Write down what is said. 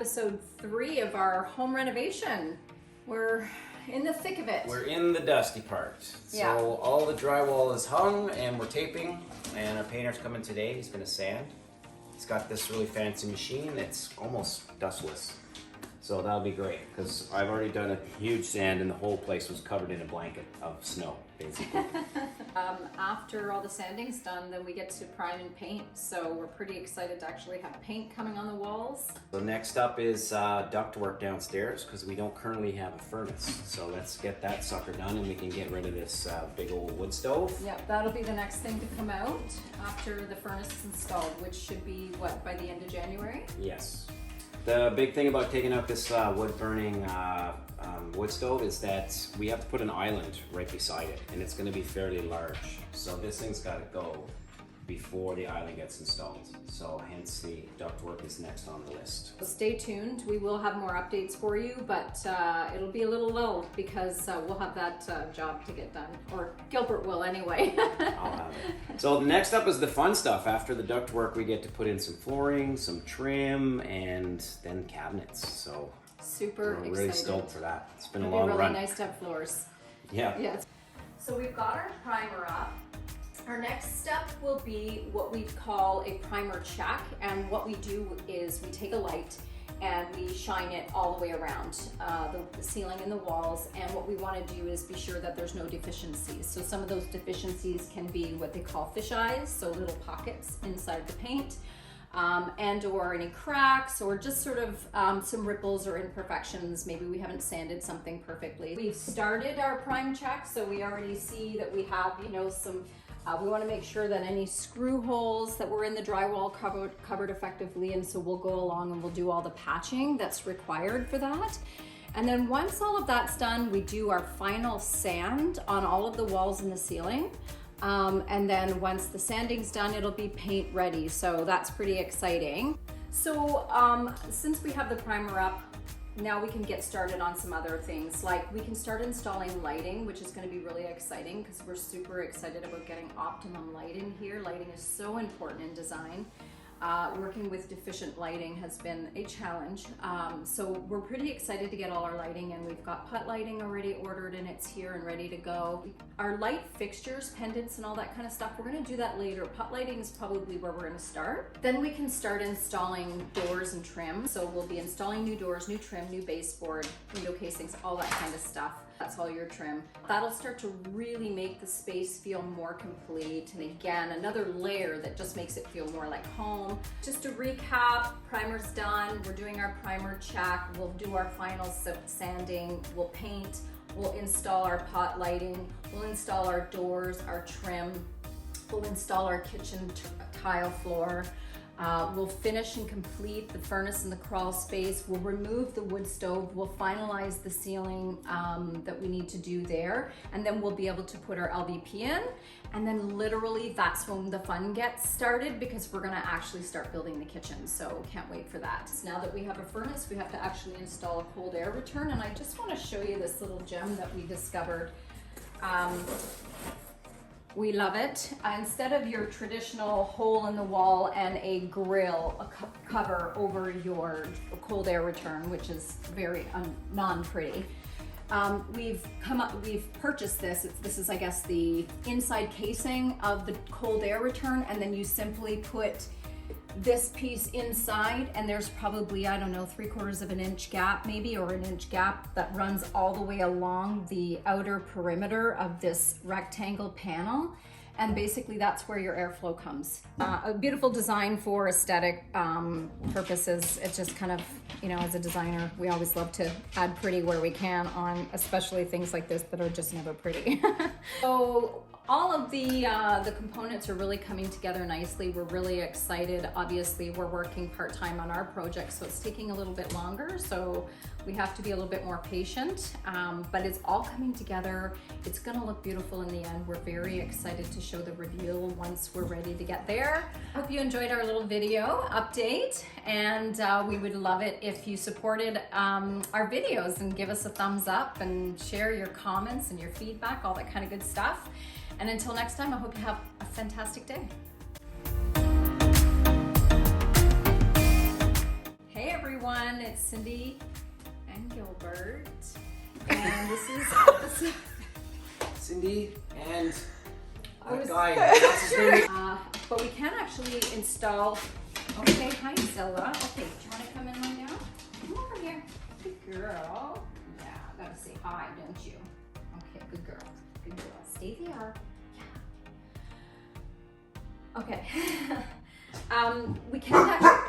episode 3 of our home renovation. We're in the thick of it. We're in the dusty part. Yeah. So all the drywall is hung and we're taping, and our painter's coming today. He's gonna sand. He's got this really fancy machine that's almost dustless. So that'll be great, because I've already done a huge sand and the whole place was covered in a blanket of snow, basically. After all the sanding's done, then we get to prime and paint. So we're pretty excited to actually have paint coming on the walls. So next up is ductwork downstairs, because we don't currently have a furnace. So let's get that sucker done and we can get rid of this big old wood stove. Yep, that'll be the next thing to come out after the furnace is installed, which should be, what, by the end of January? Yes. The big thing about taking out this wood burning wood stove is that we have to put an island right beside it, and it's going to be fairly large. So this thing's got to go before the island gets installed. So hence the ductwork is next on the list. So stay tuned. We will have more updates for you, but it'll be a little lull because we'll have that job to get done, or Gilbert will anyway. I'll have it. So next up is the fun stuff. After the ductwork, we get to put in some flooring, some trim, and then cabinets. So super we're excited. really stoked for that. It's been a It'll long be really run. nice to have floors. Yeah. Yes. So we've got our primer up. Our next step will be what we call a primer check, and what we do is we take a light and we shine it all the way around the ceiling and the walls, and what we want to do is be sure that there's no deficiencies. So some of those deficiencies can be what they call fish eyes, so little pockets inside the paint, and or any cracks, or just sort of some ripples or imperfections. Maybe we haven't sanded something perfectly. We've started our prime check, so we already see that we have, you know, some we want to make sure that any screw holes that were in the drywall covered effectively, and so we'll go along and we'll do all the patching that's required for that. And then once all of that's done, we do our final sand on all of the walls and the ceiling. And then once the sanding's done, it'll be paint ready. So that's pretty exciting. So since we have the primer up, now we can get started on some other things. Like we can start installing lighting, which is going to be really exciting because we're super excited about getting optimum light in here. Lighting is so important in design. Working with deficient lighting has been a challenge. So we're pretty excited to get all our lighting in. We've got putt lighting already ordered and it's here and ready to go. Our light fixtures, pendants and all that kind of stuff, we're gonna do that later. Putt lighting is probably where we're gonna start. Then we can start installing doors and trim. So we'll be installing new doors, new trim, new baseboard, window casings, all that kind of stuff. That's all your trim. That'll start to really make the space feel more complete. And again, another layer that just makes it feel more like home. Just to recap, primer's done. We're doing our primer check. We'll do our final sanding. We'll paint. We'll install our pot lighting. We'll install our doors, our trim. We'll install our kitchen tile floor. We'll finish and complete the furnace and the crawl space. We'll remove the wood stove. We'll finalize the ceiling that we need to do there. And then we'll be able to put our LVP in. And then literally that's when the fun gets started, because we're gonna actually start building the kitchen. So can't wait for that. Now that we have a furnace, we have to actually install a cold air return. And I just wanna show you this little gem that we discovered. We love it. Instead of your traditional hole in the wall and a grill, a cover over your cold air return, which is very non-pretty, we've purchased this. This is, I guess, the inside casing of the cold air return, and then you simply put this piece inside, and there's probably, I don't know, 3/4 of an inch gap maybe, or an inch gap that runs all the way along the outer perimeter of this rectangle panel. And basically that's where your airflow comes. A beautiful design for aesthetic purposes. It's just kind of, you know, as a designer, we always love to add pretty where we can on, especially things like this that are just never pretty. So all of the components are really coming together nicely. We're really excited. Obviously, we're working part-time on our project, so it's taking a little bit longer. So we have to be a little bit more patient, but it's all coming together. It's gonna look beautiful in the end. We're very excited to show the reveal once we're ready to get there. Hope you enjoyed our little video update, and we would love it if you supported our videos and give us a thumbs up and share your comments and your feedback, all that kind of good stuff. And until next time, I hope you have a fantastic day. Hey everyone, it's Cindy and Gilbert, and this is episode. Cindy and I was- guy. What's his name? But we can actually install. Okay, hi Zilla. Okay, do you want to come in right now? Come over here. Good girl. Yeah, I gotta say hi, don't you? Okay, good girl. Good girl. Stay there. Yeah. Okay. We can actually